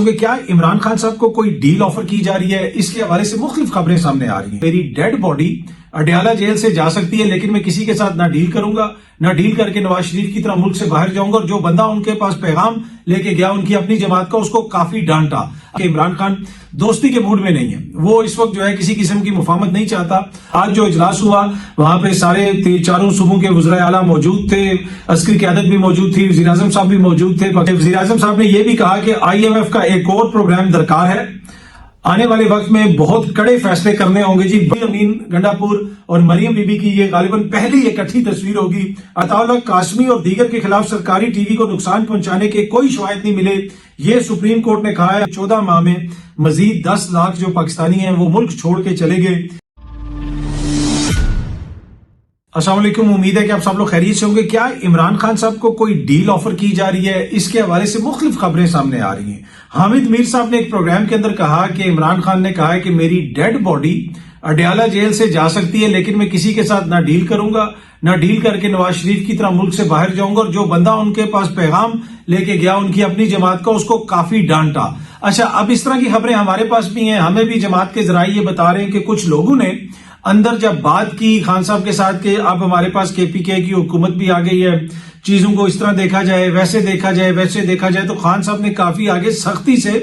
کہ کیا عمران خان صاحب کو کوئی ڈیل آفر کی جا رہی ہے؟ اس کے حوالے سے مختلف خبریں سامنے آ رہی ہیں۔ میری ڈیڈ باڈی اڈیالہ جیل سے جا سکتی ہے، لیکن میں کسی کے ساتھ نہ ڈیل کروں گا، نہ ڈیل کر کے نواز شریف کی طرح ملک سے باہر جاؤں گا۔ اور جو بندہ ان کے پاس پیغام لے کے گیا ان کی اپنی جماعت کا، اس کو کافی ڈانٹا کہ عمران خان دوستی کے موڈ میں نہیں ہے، وہ اس وقت جو ہے کسی قسم کی مفاہمت نہیں چاہتا۔ آج جو اجلاس ہوا وہاں پہ سارے چاروں صوبوں کے وزرائے اعلیٰ موجود تھے، عسکری قیادت بھی موجود تھی، وزیر اعظم صاحب بھی موجود تھے۔ وزیر اعظم صاحب نے یہ بھی کہا کہ IMF کا ایک اور پروگرام درکار ہے، آنے والے وقت میں بہت کڑے فیصلے کرنے ہوں گے۔ جی امین گنڈاپور اور مریم بی بی کی یہ غالباً پہلی اکٹھی تصویر ہوگی۔ عطا اللہ قاسمی اور دیگر کے خلاف سرکاری ٹی وی کو نقصان پہنچانے کے کوئی شواہد نہیں ملے، یہ سپریم کورٹ نے کہا ہے۔ 14 ماہ میں مزید 10 لاکھ جو پاکستانی ہیں وہ ملک چھوڑ کے چلے گئے۔ السلام علیکم، امید ہے کہ آپ سب لوگ خیریت سے ہوں گے۔ کیا عمران خان صاحب کو کوئی ڈیل آفر کی جا رہی ہے؟ اس کے حوالے سے مختلف خبریں سامنے آ رہی ہیں۔ حامد میر صاحب نے ایک پروگرام کے اندر کہا کہ عمران خان نے کہا ہے کہ میری ڈیڈ باڈی اڈیالہ جیل سے جا سکتی ہے، لیکن میں کسی کے ساتھ نہ ڈیل کروں گا، نہ ڈیل کر کے نواز شریف کی طرح ملک سے باہر جاؤں گا۔ اور جو بندہ ان کے پاس پیغام لے کے گیا ان کی اپنی جماعت کا، اس کو کافی ڈانٹا۔ اچھا، اب اس طرح کی خبریں ہمارے پاس بھی ہیں، ہمیں بھی جماعت کے ذرائع یہ بتا رہے ہیں کہ کچھ لوگوں نے اندر جب بات کی خان صاحب کے ساتھ کہ اب ہمارے پاس KPK کی حکومت بھی آ گئی ہے، چیزوں کو اس طرح دیکھا جائے، ویسے دیکھا جائے، ویسے دیکھا جائے، تو خان صاحب نے کافی آگے سختی سے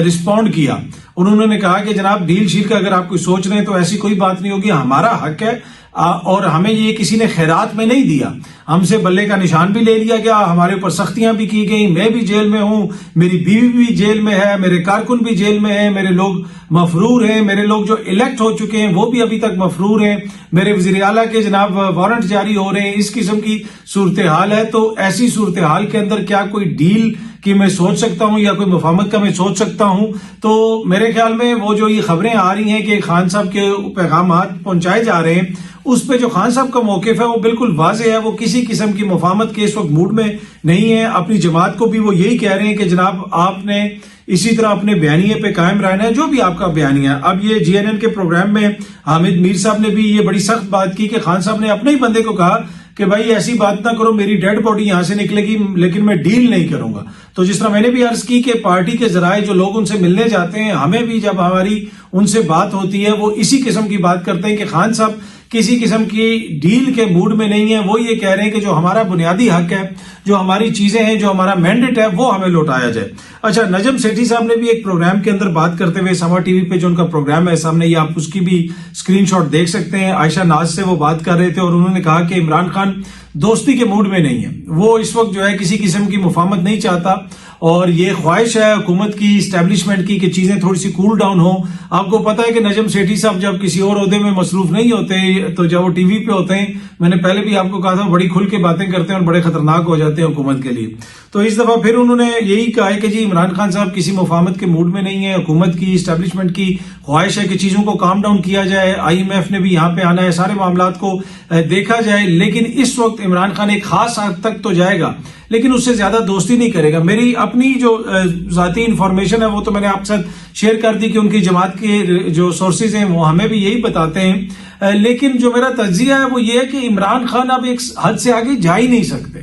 رسپونڈ کیا۔ انہوں نے کہا کہ جناب ڈیل شیل کا اگر آپ کوئی سوچ رہے ہیں تو ایسی کوئی بات نہیں ہوگی، ہمارا حق ہے اور ہمیں یہ کسی نے خیرات میں نہیں دیا، ہم سے بلے کا نشان بھی لے لیا گیا، ہمارے اوپر سختیاں بھی کی گئیں، میں بھی جیل میں ہوں، میری بیوی بھی جیل میں ہے، میرے کارکن بھی جیل میں ہیں، میرے لوگ مفرور ہیں، میرے لوگ جو الیکٹ ہو چکے ہیں وہ بھی ابھی تک مفرور ہیں، میرے وزیر اعلیٰ کے جناب وارنٹ جاری ہو رہے ہیں۔ اس قسم کی صورتحال ہے، تو ایسی صورتحال کے اندر کیا کوئی ڈیل کہ میں سوچ سکتا ہوں یا کوئی مفاہمت کا میں سوچ سکتا ہوں؟ تو میرے خیال میں وہ جو یہ خبریں آ رہی ہیں کہ خان صاحب کے پیغامات پہنچائے جا رہے ہیں، اس پہ جو خان صاحب کا موقف ہے وہ بالکل واضح ہے، وہ کسی قسم کی مفاہمت کے اس وقت موڈ میں نہیں ہے۔ اپنی جماعت کو بھی وہ یہی کہہ رہے ہیں کہ جناب آپ نے اسی طرح اپنے بیانیے پہ قائم رہنا ہے، جو بھی آپ کا بیانیہ ہے۔ اب یہ GNN کے پروگرام میں حامد میر صاحب نے بھی یہ بڑی سخت بات کی کہ خان صاحب نے اپنے ہی بندے کو کہا کہ بھائی ایسی بات نہ کرو، میری ڈیڈ باڈی یہاں سے نکلے گی لیکن میں ڈیل نہیں کروں گا۔ تو جس طرح میں نے بھی عرض کی کہ پارٹی کے ذرائع جو لوگ ان سے ملنے جاتے ہیں، ہمیں بھی جب ہماری ان سے بات ہوتی ہے وہ اسی قسم کی بات کرتے ہیں کہ خان صاحب کسی قسم کی ڈیل کے موڈ میں نہیں ہے، وہ یہ کہہ رہے ہیں کہ جو ہمارا بنیادی حق ہے، جو ہماری چیزیں ہیں، جو ہمارا مینڈیٹ ہے، وہ ہمیں لوٹایا جائے۔ اچھا، نجم سیٹھی صاحب نے بھی ایک پروگرام کے اندر بات کرتے ہوئے، سما ٹی وی پہ جو ان کا پروگرام ہے سامنے، یہ آپ اس کی بھی اسکرین شاٹ دیکھ سکتے ہیں، عائشہ ناز سے وہ بات کر رہے تھے اور انہوں نے کہا کہ عمران خان دوستی کے موڈ میں نہیں ہے، وہ اس وقت جو ہے کسی قسم کی مفاہمت نہیں چاہتا، اور یہ خواہش ہے حکومت کی، اسٹیبلشمنٹ کی، کہ چیزیں تھوڑی سی کول ڈاؤن ہوں۔ آپ کو پتا ہے کہ نجم سیٹھی صاحب جب کسی اور عہدے میں مصروف نہیں ہوتے تو جب وہ ٹی وی پہ ہوتے ہیں، میں نے پہلے بھی آپ کو کہا تھا، بڑی کھل کے باتیں کرتے ہیں اور بڑے خطرناک ہو جاتے ہیں حکومت کے لیے۔ تو اس دفعہ پھر انہوں نے یہی کہا ہے کہ جی عمران خان صاحب کسی مفاہمت کے موڈ میں نہیں ہے، حکومت کی، اسٹیبلشمنٹ کی خواہش ہے کہ چیزوں کو کام ڈاؤن کیا جائے، IMF نے بھی یہاں پہ آنا ہے، سارے معاملات کو دیکھا جائے، لیکن اس وقت عمران خان ایک خاص حد تک تو جائے گا لیکن اس سے زیادہ دوستی نہیں کرے گا۔ میری اپنی جو ذاتی انفارمیشن ہے وہ تو میں نے آپ کے ساتھ شیئر کر دی کہ ان کی جماعت کے جو سورسز ہیں وہ ہمیں بھی یہی بتاتے ہیں، لیکن جو میرا تجزیہ ہے وہ یہ ہے کہ عمران خان اب ایک حد سے آگے جا ہی نہیں سکتے۔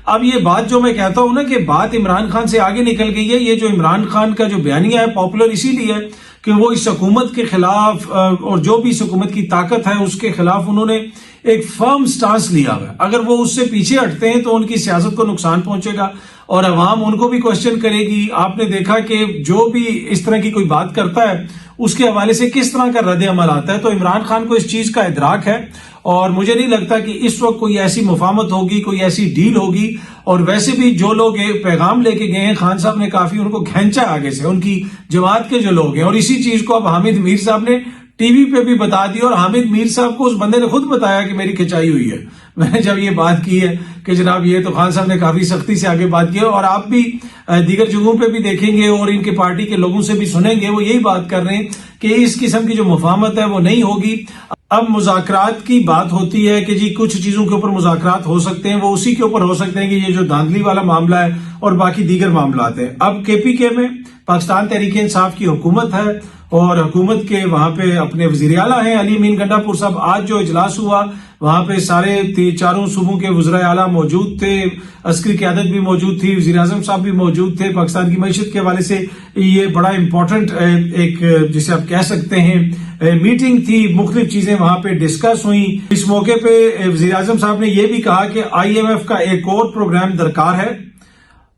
اب یہ بات جو میں کہتا ہوں نا کہ بات عمران خان سے آگے نکل گئی ہے، یہ جو عمران خان کا جو بیانیہ ہے پاپولر اسی لیے ہے کہ وہ اس حکومت کے خلاف اور جو بھی اس حکومت کی طاقت ہے اس کے خلاف انہوں نے ایک فرم سٹانس لیا ہوا ہے۔ اگر وہ اس سے پیچھے ہٹتے ہیں تو ان کی سیاست کو نقصان پہنچے گا اور عوام ان کو بھی کوشچن کرے گی۔ آپ نے دیکھا کہ جو بھی اس طرح کی کوئی بات کرتا ہے اس کے حوالے سے کس طرح کا رد عمل آتا ہے، تو عمران خان کو اس چیز کا ادراک ہے اور مجھے نہیں لگتا کہ اس وقت کوئی ایسی مفاہمت ہوگی، کوئی ایسی ڈیل ہوگی۔ اور ویسے بھی جو لوگ پیغام لے کے گئے ہیں، خان صاحب نے کافی ان کو کھینچا آگے سے، ان کی جماعت کے جو لوگ ہیں، اور اسی چیز کو اب حامد میر صاحب نے ٹی وی پہ بھی بتا دی، اور حامد میر صاحب کو اس بندے نے خود بتایا کہ میری کھچائی ہوئی ہے۔ میں نے جب یہ بات کی ہے کہ جناب یہ تو خان صاحب نے کافی سختی سے آگے بات کی ہے، اور آپ بھی دیگر جگہوں پہ بھی دیکھیں گے اور ان کے پارٹی کے لوگوں سے بھی سنیں گے، وہ یہی بات کر رہے ہیں کہ اس قسم کی جو مفاہمت ہے وہ نہیں ہوگی۔ اب مذاکرات کی بات ہوتی ہے کہ جی کچھ چیزوں کے اوپر مذاکرات ہو سکتے ہیں، وہ اسی کے اوپر ہو سکتے ہیں کہ یہ جو دھاندلی والا معاملہ ہے اور باقی دیگر معاملات ہیں. اب KPK میں پاکستان تحریک انصاف کی حکومت ہے اور حکومت کے وہاں پہ اپنے وزیر اعلیٰ ہیں علی امین گنڈا پور صاحب. آج جو اجلاس ہوا وہاں پہ سارے چاروں صوبوں کے وزرائے اعلیٰ موجود تھے, عسکری قیادت بھی موجود تھی, وزیر اعظم صاحب بھی موجود تھے. پاکستان کی معیشت کے حوالے سے یہ بڑا امپورٹنٹ ایک جسے آپ کہہ سکتے ہیں میٹنگ تھی. مختلف چیزیں وہاں پہ ڈسکس ہوئیں. اس موقع پہ وزیر اعظم صاحب نے یہ بھی کہا کہ IMF کا ایک اور پروگرام درکار ہے.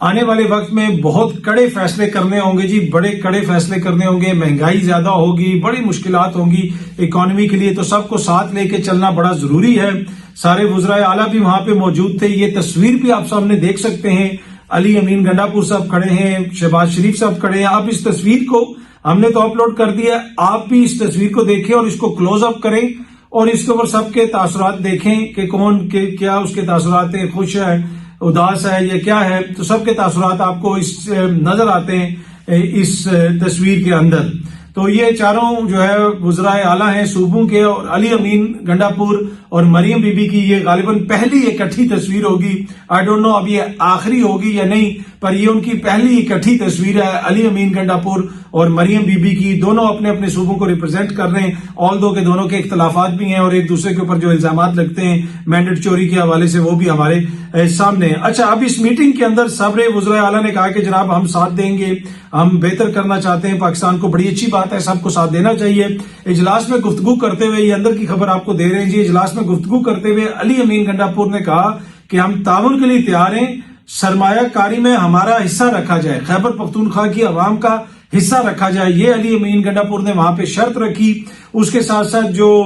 آنے والے وقت میں بہت کڑے فیصلے کرنے ہوں گے جی, بڑے کڑے فیصلے کرنے ہوں گے. مہنگائی زیادہ ہوگی, بڑی مشکلات ہوں گی اکانومی کے لیے, تو سب کو ساتھ لے کے چلنا بڑا ضروری ہے. سارے وزرائے اعلیٰ بھی وہاں پہ موجود تھے. یہ تصویر بھی آپ سامنے دیکھ سکتے ہیں. علی امین گنڈا پور صاحب کھڑے ہیں, شہباز شریف صاحب کھڑے ہیں. آپ اس تصویر کو ہم نے تو اپلوڈ کر دیا, آپ بھی اس تصویر کو دیکھیں اور اس کو کلوز اپ کریں اور اس کے اوپر سب کے تاثرات دیکھیں کہ کون کیا اس کے تاثرات ہیں, خوش ہے, اداس ہے, یہ کیا ہے. تو سب کے تاثرات آپ کو اس نظر آتے ہیں اس تصویر کے اندر. تو یہ چاروں جو ہے وزرائے اعلیٰ ہیں صوبوں کے, اور علی امین گنڈا پور اور مریم بی بی کی یہ غالباً پہلی اکٹھی تصویر ہوگی. آئی ڈونٹ نو اب یہ آخری ہوگی یا نہیں, پر یہ ان کی پہلی اکٹھی تصویر ہے علی امین گنڈا پور اور مریم بی بی کی. دونوں اپنے اپنے صوبوں کو ریپرزینٹ کر رہے ہیں, آلدو کہ دونوں کے اختلافات بھی ہیں اور ایک دوسرے کے اوپر جو الزامات لگتے ہیں مینڈیٹ چوری کے حوالے سے وہ بھی ہمارے سامنے ہیں. اچھا, اب اس میٹنگ کے اندر سابر وزرائے اعلیٰ نے کہا کہ جناب ہم ساتھ دیں گے, ہم بہتر کرنا چاہتے ہیں پاکستان کو. بڑی اچھی بات ہے, سب کو ساتھ دینا چاہیے. اجلاس میں گفتگو کرتے ہوئے, یہ اندر کی خبر آپ کو دے رہے ہیں جی, اجلاس میں گفتگو کرتے ہوئے علی امین گنڈا پور نے کہا کہ ہم تعاون کے لیے تیار ہیں, سرمایہ کاری میں ہمارا حصہ رکھا جائے, خیبر پختونخوا کی عوام کا حصہ رکھا جائے. یہ علی امین گنڈا پور نے وہاں پہ شرط رکھی. اس کے ساتھ ساتھ جو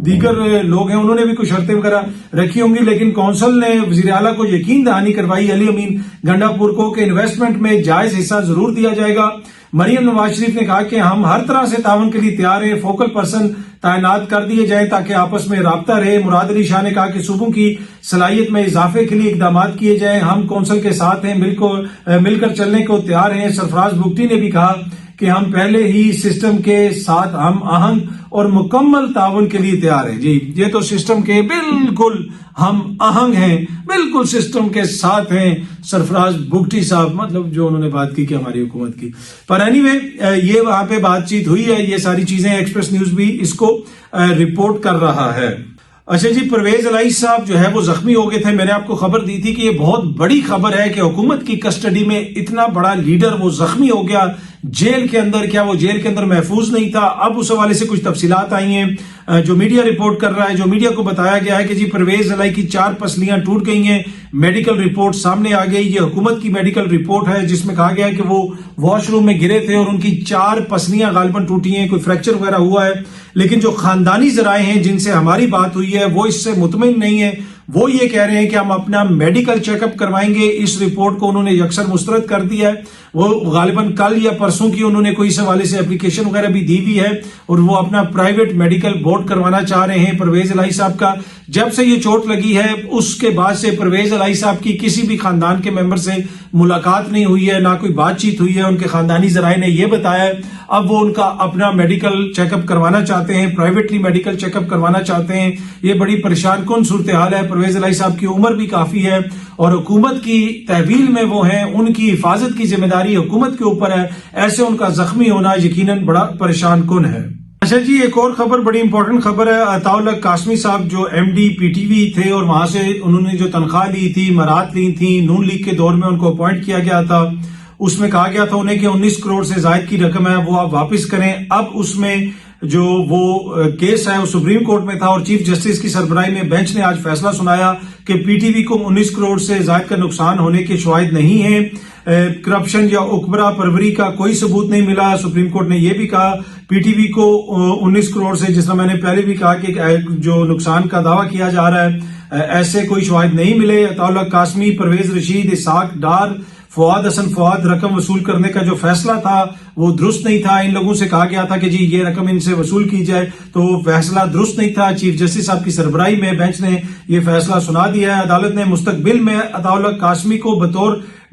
دیگر لوگ ہیں انہوں نے بھی کچھ شرطیں وغیرہ رکھی ہوں گی, لیکن کونسل نے وزیر اعلیٰ کو یقین دہانی کروائی علی امین گنڈا پور کو کہ انویسٹمنٹ میں جائز حصہ ضرور دیا جائے گا. مریم نواز شریف نے کہا کہ ہم ہر طرح سے تعاون کے لیے تیار ہیں, فوکل پرسن تعینات کر دیے جائیں تاکہ آپس میں رابطہ رہے. مراد علی شاہ نے کہا کہ صوبوں کی صلاحیت میں اضافے کے لیے اقدامات کیے جائیں, ہم کونسل کے ساتھ ہیں, مل کر چلنے کو تیار ہیں. سرفراز بگٹی نے بھی کہا کہ ہم پہلے ہی سسٹم کے ساتھ ہم آہنگ اور مکمل تعاون کے لیے تیار ہیں. جی, یہ تو سسٹم کے بالکل ہم آہنگ ہیں, بالکل سسٹم کے ساتھ ہیں سرفراز بگٹی صاحب, مطلب جو انہوں نے بات کی کہ ہماری حکومت کی. پر اینی وے یہ وہاں پہ بات چیت ہوئی ہے, یہ ساری چیزیں ایکسپریس نیوز بھی اس کو رپورٹ کر رہا ہے. اچھا جی, پرویز الہی صاحب جو ہے وہ زخمی ہو گئے تھے. میں نے آپ کو خبر دی تھی کہ یہ بہت بڑی خبر ہے کہ حکومت کی کسٹڈی میں اتنا بڑا لیڈر وہ زخمی ہو گیا جیل کے اندر. کیا وہ جیل کے اندر محفوظ نہیں تھا؟ اب اس حوالے سے کچھ تفصیلات آئی ہیں جو میڈیا رپورٹ کر رہا ہے. جو میڈیا کو بتایا گیا ہے کہ جی پرویز الہی کی 4 پسلیاں ٹوٹ گئی ہیں, میڈیکل رپورٹ سامنے آ گئی. یہ حکومت کی میڈیکل رپورٹ ہے جس میں کہا گیا ہے کہ وہ واش روم میں گرے تھے اور ان کی 4 پسلیاں غالباً ٹوٹی ہیں, کوئی فریکچر وغیرہ ہوا ہے. لیکن جو خاندانی ذرائع ہیں جن سے ہماری بات ہوئی ہے وہ اس سے مطمئن نہیں ہے. وہ یہ کہہ رہے ہیں کہ ہم اپنا میڈیکل چیک اپ کروائیں گے. اس رپورٹ کو انہوں نے یکسر مسترد کر دیا ہے. وہ غالباً کل یا پرسوں کی انہوں نے کوئی اس حوالے سے اپلیکیشن وغیرہ بھی دی ہوئی ہے اور وہ اپنا پرائیویٹ میڈیکل بورڈ کروانا چاہ رہے ہیں پرویز الہی صاحب کا. جب سے یہ چوٹ لگی ہے اس کے بعد سے پرویز الہی صاحب کی کسی بھی خاندان کے ممبر سے ملاقات نہیں ہوئی ہے, نہ کوئی بات چیت ہوئی ہے. ان کے خاندانی ذرائع نے یہ بتایا ہے اب وہ ان کا اپنا میڈیکل چیک اپ کروانا چاہتے ہیں, پرائیویٹلی میڈیکل چیک اپ کروانا چاہتے ہیں. یہ بڑی پریشان کن صورتحال ہے. پرویز الہی صاحب کی عمر بھی کافی ہے اور حکومت کی تحویل میں وہ ہیں, ان کی حفاظت کی ذمہ داری حکومت کے اوپر ہے. ایسے ان کا زخمی ہونا یقیناً بڑا پریشان کن ہے. اچھا جی, ایک اور خبر, بڑی امپورٹنٹ خبر ہے. عطاء اللہ قاسمی صاحب جو MD PTV تھے اور وہاں سے انہوں نے جو تنخواہ لی تھی, مراد لی تھی, نون لیگ کے دور میں ان کو اپوائنٹ کیا گیا تھا. اس میں کہا گیا تھا انہیں کہ 19 کروڑ سے زائد کی رقم ہے وہ آپ واپس کریں. اب اس میں جو وہ کیس ہے وہ سپریم کورٹ میں تھا اور چیف جسٹس کی سربراہی میں بینچ نے آج فیصلہ سنایا کہ PTV کو 19 کروڑ سے زائد کا نقصان ہونے کے شواہد نہیں ہیں. کرپشن یا اکبرا پروری کا کوئی ثبوت نہیں ملا. سپریم کورٹ نے یہ بھی کہا PTV کو 19 کروڑ سے, جس طرح میں نے پہلے بھی کہا کہ جو نقصان کا دعویٰ کیا جا رہا ہے ایسے کوئی شواہد نہیں ملے. عطاء اللہ قاسمی, پرویز رشید, اسحاق ڈار, فواد حسن فواد رقم وصول کرنے کا جو فیصلہ تھا وہ درست نہیں تھا. ان لوگوں سے کہا گیا تھا کہ جی یہ رقم ان سے وصول کی جائے, تو وہ فیصلہ درست نہیں تھا. چیف جسٹس صاحب کی سربراہی میں بینچ نے یہ فیصلہ سنا دیا ہے. عدالت نے مستقبل میں عطاء اللہ قاسمی کو بطور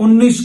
19